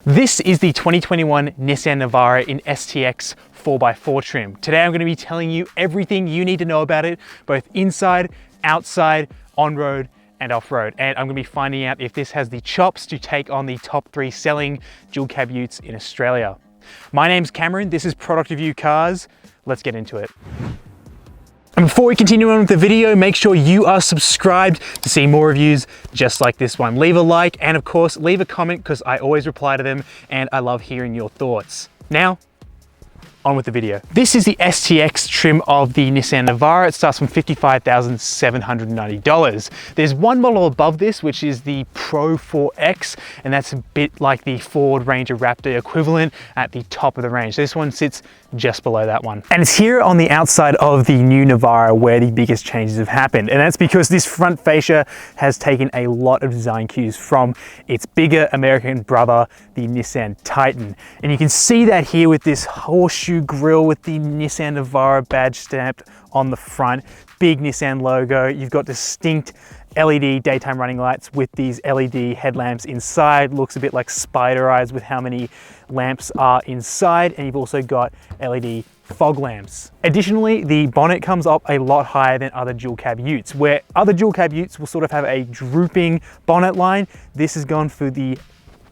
This is the 2021 Nissan Navara in ST-X 4x4 trim. Today I'm going to be telling you everything you need to know about it, both inside, outside, on-road, and off-road. And I'm going to be finding out if this has the chops to take on the top 3 selling dual cab utes in Australia. My name's Cameron, this is Product Review Cars. Let's get into it. And before we continue on with the video, make sure you are subscribed to see more reviews just like this one. Leave a like and of course, leave a comment because I always reply to them and I love hearing your thoughts. Now, on with the video. This is the ST-X trim of the Nissan Navara. It starts from $55,790. There's one model above this, which is the Pro 4X, and that's a bit like the Ford Ranger Raptor equivalent at the top of the range. This one sits just below that one. And it's here on the outside of the new Navara where the biggest changes have happened. And that's because this front fascia has taken a lot of design cues from its bigger American brother, the Nissan Titan. And you can see that here with this horseshoe grille with the Nissan Navara badge stamped on the front, big Nissan logo. You've got distinct LED daytime running lights with these LED headlamps inside. Looks a bit like spider eyes with how many lamps are inside, and you've also got LED fog lamps. Additionally, the bonnet comes up a lot higher than other dual cab utes. Where other dual cab utes will sort of have a drooping bonnet line, this has gone for the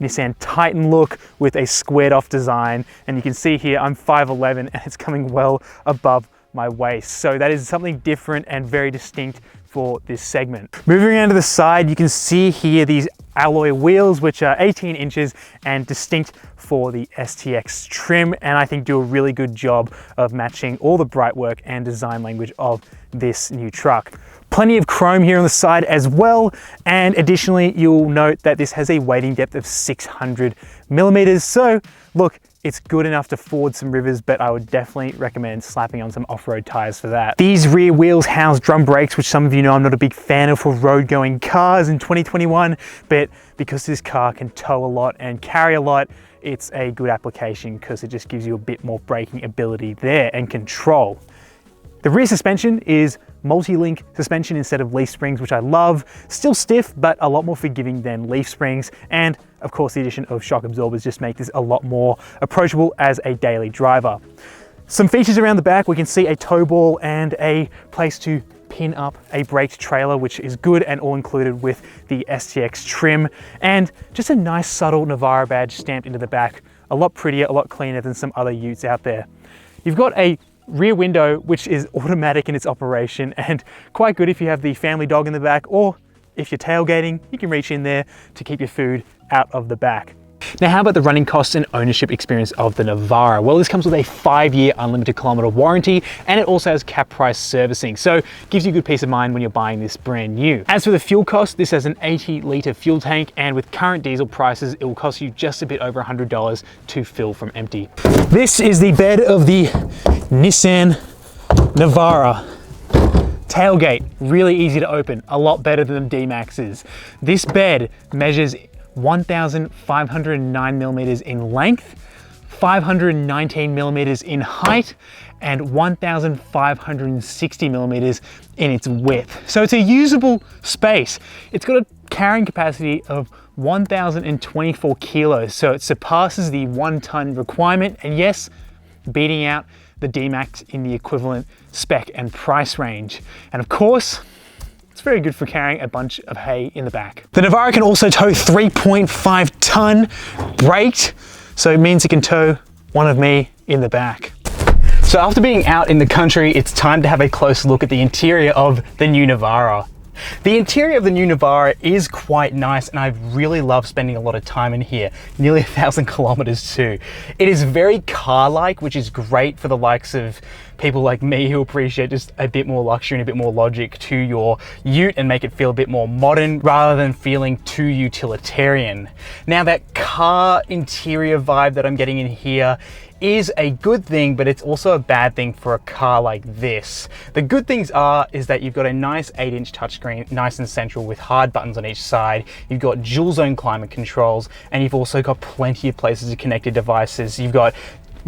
Nissan Titan look with a squared off design. And you can see here I'm 5'11" and it's coming well above my waist. So that is something different and very distinct for this segment. Moving around to the side, you can see here these alloy wheels, which are 18 inches and distinct for the ST-X trim, and I think do a really good job of matching all the bright work and design language of this new truck. Plenty of chrome here on the side as well, and additionally you'll note that this has a wading depth of 600 millimeters. So look, it's good enough to ford some rivers, but I would definitely recommend slapping on some off-road tires for that. These rear wheels house drum brakes, which some of you know I'm not a big fan of for road-going cars in 2021, but because this car can tow a lot and carry a lot, it's a good application because it just gives you a bit more braking ability there and control. The rear suspension is multi-link suspension instead of leaf springs, which I love. Still stiff, but a lot more forgiving than leaf springs. And of course, the addition of shock absorbers just make this a lot more approachable as a daily driver. Some features around the back, we can see a tow ball and a place to pin up a braked trailer, which is good and all included with the ST-X trim. And just a nice subtle Navara badge stamped into the back. A lot prettier, a lot cleaner than some other utes out there. You've got a rear window, which is automatic in its operation and quite good if you have the family dog in the back, or if you're tailgating, you can reach in there to keep your food out of the back. Now, how about the running costs and ownership experience of the Navara? Well, this comes with a 5-year unlimited kilometer warranty, and it also has cap price servicing, so gives you good peace of mind when you're buying this brand new. As for the fuel cost, this has an 80-litre fuel tank, and with current diesel prices, it will cost you just a bit over $100 to fill from empty. This is the bed of the Nissan Navara. Tailgate, really easy to open, a lot better than the D-MAXs. This bed measures 1,509 millimeters in length, 519 millimeters in height, and 1,560 millimeters in its width. So it's a usable space. It's got a carrying capacity of 1,024 kilos, so it surpasses the 1-ton requirement, and yes, beating out the D-MAX in the equivalent spec and price range. And of course, it's very good for carrying a bunch of hay in the back. The Navara can also tow 3.5 ton braked, so it means it can tow one of me in the back. So after being out in the country, it's time to have a close look at the interior of the new Navara. The interior of the new Navara is quite nice, and I really love spending a lot of time in here, nearly 1,000 kilometers too. It is very car-like, which is great for the likes of people like me who appreciate just a bit more luxury and a bit more logic to your ute and make it feel a bit more modern rather than feeling too utilitarian. Now, that car interior vibe that I'm getting in here is a good thing, but it's also a bad thing for a car like this. The good things is that you've got a nice 8-inch touchscreen, nice and central with hard buttons on each side. You've got dual zone climate controls, and you've also got plenty of places to connect your devices. You've got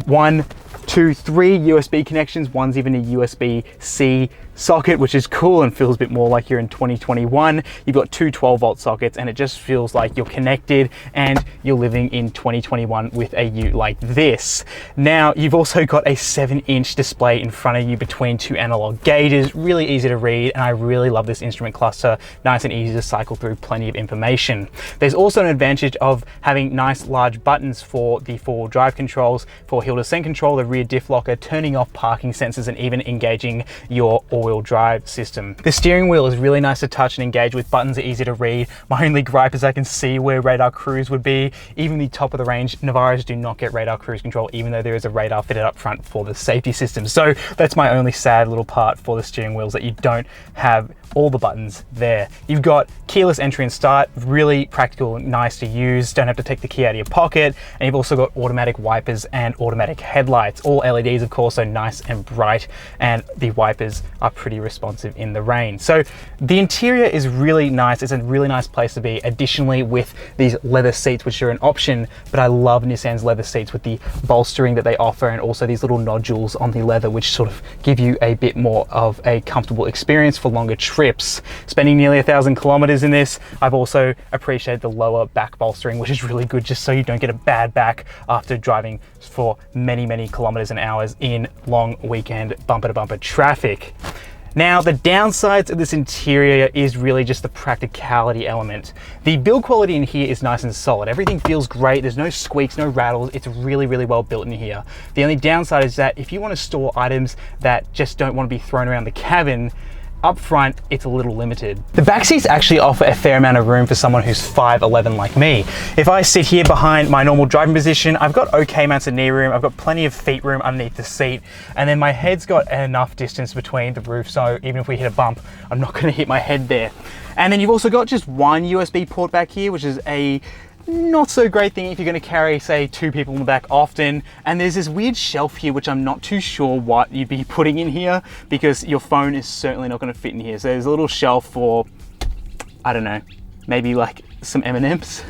1, 2, 3 USB connections. One's even a USB-C socket, which is cool and feels a bit more like you're in 2021. You've got two 12-volt sockets, and it just feels like you're connected and you're living in 2021 with a ute like this. Now, you've also got a 7-inch display in front of you between two analog gauges, really easy to read, and I really love this instrument cluster, nice and easy to cycle through, plenty of information. There's also an advantage of having nice large buttons for the four-wheel drive controls, for hill descent control, the rear diff locker, turning off parking sensors, and even engaging your all-wheel drive system. The steering wheel is really nice to touch and engage with, buttons are easy to read. My only gripe is I can see where radar cruise would be. Even the top of the range Navaras do not get radar cruise control, even though there is a radar fitted up front for the safety system. So that's my only sad little part for the steering wheels, that you don't have all the buttons there. You've got keyless entry and start, really practical, nice to use, don't have to take the key out of your pocket, and you've also got automatic wipers and automatic headlights, all LEDs of course, so nice and bright, and the wipers are pretty responsive in the rain. So the interior is really nice, it's a really nice place to be, additionally with these leather seats, which are an option, but I love Nissan's leather seats with the bolstering that they offer, and also these little nodules on the leather which sort of give you a bit more of a comfortable experience for longer trips. Spending nearly 1,000 kilometers in this, I've also appreciated the lower back bolstering, which is really good just so you don't get a bad back after driving for many kilometers and hours in long weekend bumper to bumper traffic. Now, the downsides of this interior is really just the practicality element. The build quality in here is nice and solid. Everything feels great. There's no squeaks, no rattles. It's really well built in here. The only downside is that if you want to store items that just don't want to be thrown around the cabin, up front, it's a little limited. The back seats actually offer a fair amount of room for someone who's 5'11" like me. If I sit here behind my normal driving position, I've got okay amounts of knee room, I've got plenty of feet room underneath the seat, and then my head's got enough distance between the roof, so even if we hit a bump, I'm not gonna hit my head there. And then you've also got just one USB port back here, which is a not so great thing if you're going to carry, say, two people in the back often. And there's this weird shelf here which I'm not too sure what you'd be putting in here, because your phone is certainly not going to fit in here. So there's a little shelf for, I don't know, maybe like some M&Ms.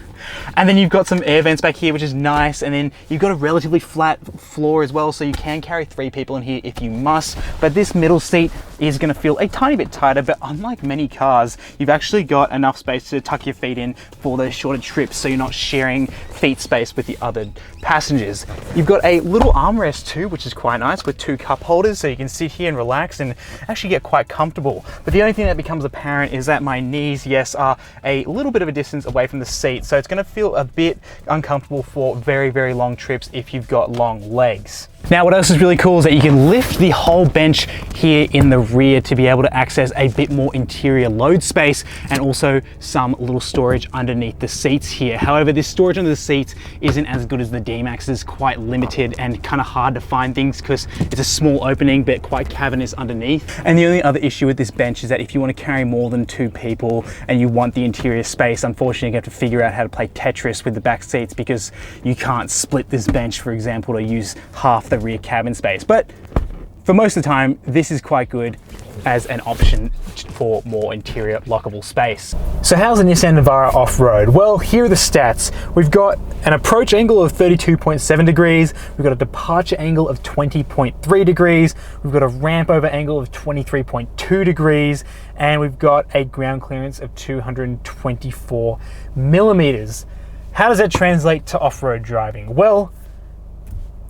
And then you've got some air vents back here, which is nice. And then you've got a relatively flat floor as well, so you can carry 3 people in here if you must. But this middle seat is going to feel a tiny bit tighter, but unlike many cars, you've actually got enough space to tuck your feet in for those shorter trips, so you're not sharing feet space with the other passengers. You've got a little armrest too, which is quite nice, with 2 cup holders, so you can sit here and relax and actually get quite comfortable. But the only thing that becomes apparent is that my knees, yes, are a little bit of a distance away from the seat, so it's going to feel a bit uncomfortable for very long trips if you've got long legs. Now, what else is really cool is that you can lift the whole bench here in the rear to be able to access a bit more interior load space, and also some little storage underneath the seats here. However, this storage under the seats isn't as good as the D-MAX. It's quite limited and kind of hard to find things because it's a small opening but quite cavernous underneath. And the only other issue with this bench is that if you want to carry more than 2 people and you want the interior space, unfortunately you have to figure out how to play Tetris with the back seats, because you can't split this bench, for example, to use half the rear cabin space. But for most of the time, this is quite good as an option for more interior lockable space. So how's the Nissan Navara off-road? Well, here are the stats. We've got an approach angle of 32.7 degrees, we've got a departure angle of 20.3 degrees, we've got a ramp over angle of 23.2 degrees, and we've got a ground clearance of 224 millimeters. How does that translate to off-road driving? Well,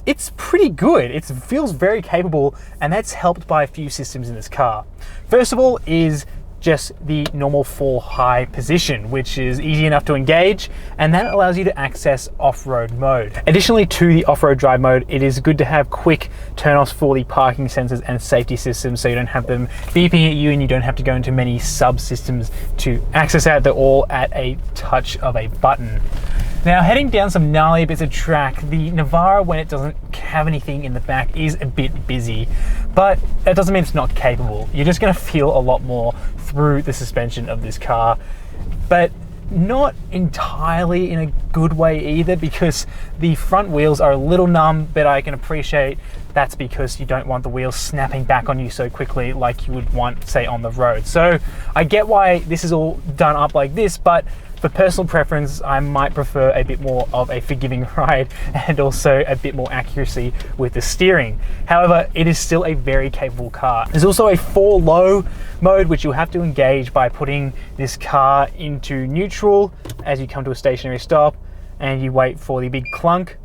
it's pretty good. It feels very capable, and that's helped by a few systems in this car. First of all is just the normal fall high position, which is easy enough to engage, and that allows you to access off-road mode. Additionally to the off-road drive mode, it is good to have quick turn-offs for the parking sensors and safety systems, so you don't have them beeping at you and you don't have to go into many subsystems to access that. They're all at a touch of a button. Now, heading down some gnarly bits of track, the Navara, when it doesn't have anything in the back, is a bit busy, but that doesn't mean it's not capable. You're just gonna feel a lot more through the suspension of this car, but not entirely in a good way either, because the front wheels are a little numb, but I can appreciate that's because you don't want the wheels snapping back on you so quickly like you would want, say, on the road. So I get why this is all done up like this, but For personal preference, I might prefer a bit more of a forgiving ride and also a bit more accuracy with the steering. However, it is still a very capable car. There's also a 4 low mode, which you'll have to engage by putting this car into neutral as you come to a stationary stop, and you wait for the big clunk,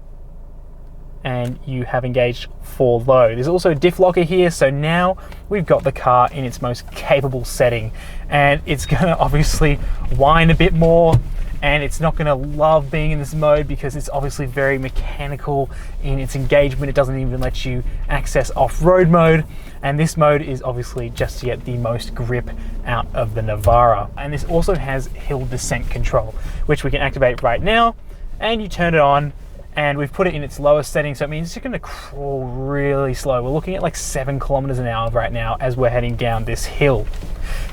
and you have engaged 4 low. There's also a diff locker here, so now we've got the car in its most capable setting, and it's gonna obviously whine a bit more, and it's not gonna love being in this mode because it's obviously very mechanical in its engagement. It doesn't even let you access off-road mode, and this mode is obviously just to get the most grip out of the Navara. And this also has hill descent control, which we can activate right now, and you turn it on, and we've put it in its lowest setting, so it means it's gonna crawl really slow. We're looking at like 7 kilometers an hour right now as we're heading down this hill.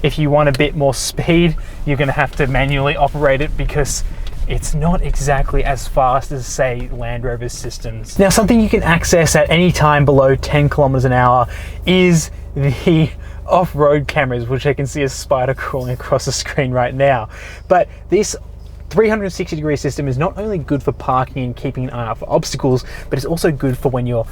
If you want a bit more speed, you're gonna have to manually operate it because it's not exactly as fast as, say, Land Rover's systems. Now, something you can access at any time below 10 kilometers an hour is the off-road cameras, which I can see a spider crawling across the screen right now. But this 360-degree system is not only good for parking and keeping an eye out for obstacles, but it's also good for when your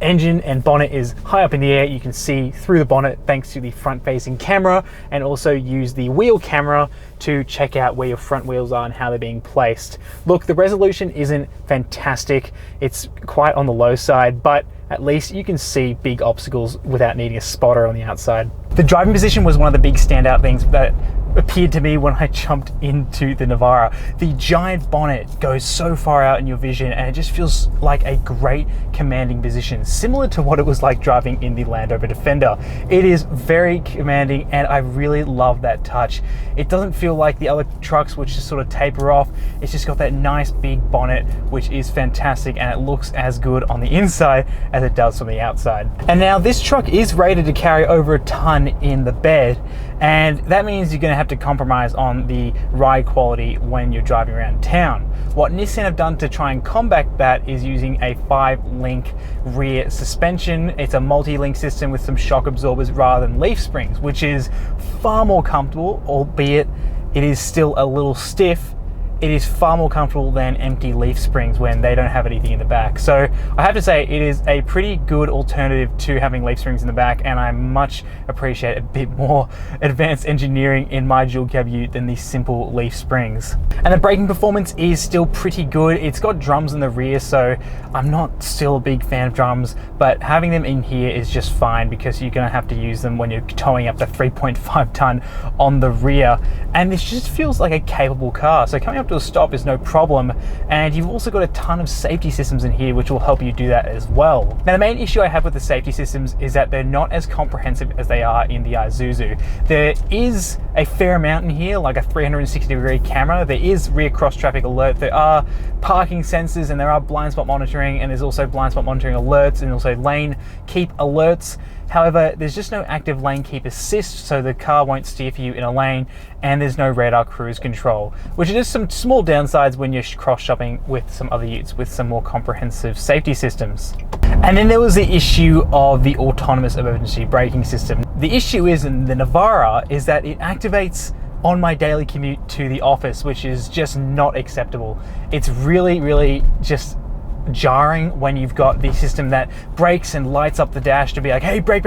engine and bonnet is high up in the air. You can see through the bonnet thanks to the front-facing camera, and also use the wheel camera to check out where your front wheels are and how they're being placed. Look, the resolution isn't fantastic. It's quite on the low side, but at least you can see big obstacles without needing a spotter on the outside. The driving position was one of the big standout things that appeared to me when I jumped into the Navara. The giant bonnet goes so far out in your vision, and it just feels like a great commanding position, similar to what it was like driving in the Land Rover Defender. It is very commanding, and I really love that touch. It doesn't feel like the other trucks, which just sort of taper off. It's just got that nice big bonnet, which is fantastic, and it looks as good on the inside as it does from the outside. And now this truck is rated to carry over a ton in the bed, and that means you're going to have to compromise on the ride quality when you're driving around town. What Nissan have done to try and combat that is using a 5-link rear suspension. It's a multi-link system with some shock absorbers rather than leaf springs, which is far more comfortable, albeit it is still a little stiff. It is far more comfortable than empty leaf springs when they don't have anything in the back. So I have to say it is a pretty good alternative to having leaf springs in the back, and I much appreciate a bit more advanced engineering in my dual cab ute than these simple leaf springs. And the braking performance is still pretty good. It's got drums in the rear, so I'm not still a big fan of drums, but having them in here is just fine because you're gonna have to use them when you're towing up the 3.5 ton on the rear. And this just feels like a capable car. So coming up to a stop is no problem, and you've also got a ton of safety systems in here which will help you do that as well. Now, the main issue I have with the safety systems is that they're not as comprehensive as they are in the Isuzu. There is a fair amount in here, like a 360-degree camera, there is rear cross traffic alert, there are parking sensors, and there are blind spot monitoring, and there's also blind spot monitoring alerts, and also lane keep alerts. However, there's just no active lane keep assist, so the car won't steer for you in a lane, and there's no radar cruise control, which are just some small downsides when you're cross-shopping with some other utes with some more comprehensive safety systems. And then there was the issue of the autonomous emergency braking system. The issue is in the Navara is that it activates on my daily commute to the office, which is just not acceptable. It's really just jarring when you've got the system that brakes and lights up the dash to be like, hey, brake,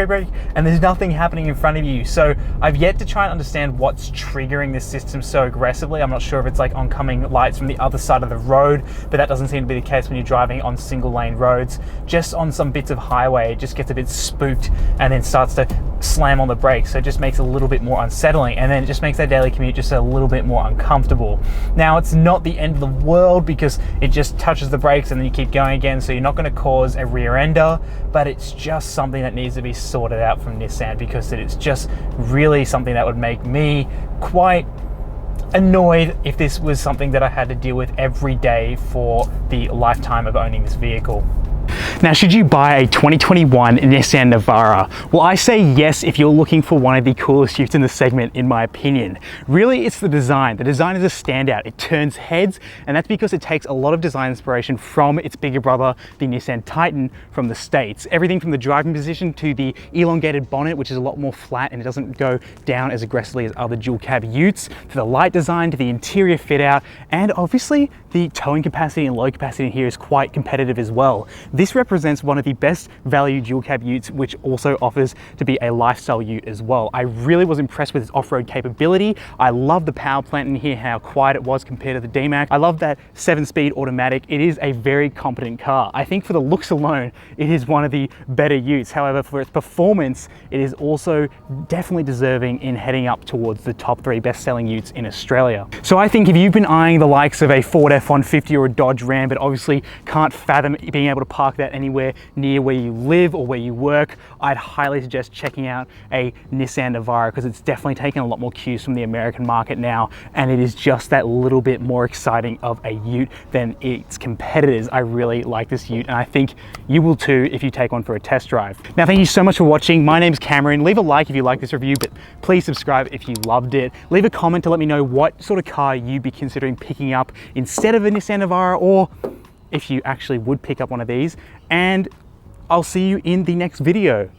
and there's nothing happening in front of you. So I've yet to try and understand what's triggering this system so aggressively. I'm not sure if it's like oncoming lights from the other side of the road, but that doesn't seem to be the case when you're driving on single lane roads. Just on some bits of highway, it just gets a bit spooked and then starts to slam on the brakes. So it just makes it a little bit more unsettling, and then it just makes that daily commute just a little bit more uncomfortable. Now, it's not the end of the world because it just touches the brakes and then you keep going again, so you're not going to cause a rear ender, but it's just something that needs to be sorted out from Nissan because it's just really something that would make me quite annoyed if this was something that I had to deal with every day for the lifetime of owning this vehicle. Now, should you buy a 2021 Nissan Navara? Well, I say yes if you're looking for one of the coolest utes in the segment, in my opinion. Really, it's the design. The design is a standout. It turns heads, and that's because it takes a lot of design inspiration from its bigger brother, the Nissan Titan from the States. Everything from the driving position to the elongated bonnet, which is a lot more flat and it doesn't go down as aggressively as other dual cab utes, to the light design, to the interior fit out, and obviously the towing capacity and load capacity in here is quite competitive as well. This represents one of the best value dual cab utes, which also offers to be a lifestyle ute as well. I really was impressed with its off-road capability. I love the power plant in here, how quiet it was compared to the D-MAX. I love that 7-speed automatic. It is a very competent car. I think for the looks alone, it is one of the better utes. However, for its performance, it is also definitely deserving in heading up towards the top 3 best-selling utes in Australia. So I think if you've been eyeing the likes of a Ford F-150 or a Dodge Ram, but obviously can't fathom being able to park that anywhere near where you live or where you work, I'd highly suggest checking out a Nissan Navara, because it's definitely taken a lot more cues from the American market now, and it is just that little bit more exciting of a ute than its competitors. I really like this ute, and I think you will too if you take one for a test drive. Now, thank you so much for watching. My name's Cameron. Leave a like if you like this review, but please subscribe if you loved it. Leave a comment to let me know what sort of car you'd be considering picking up instead of a Nissan Navara, or if you actually would pick up one of these, and I'll see you in the next video.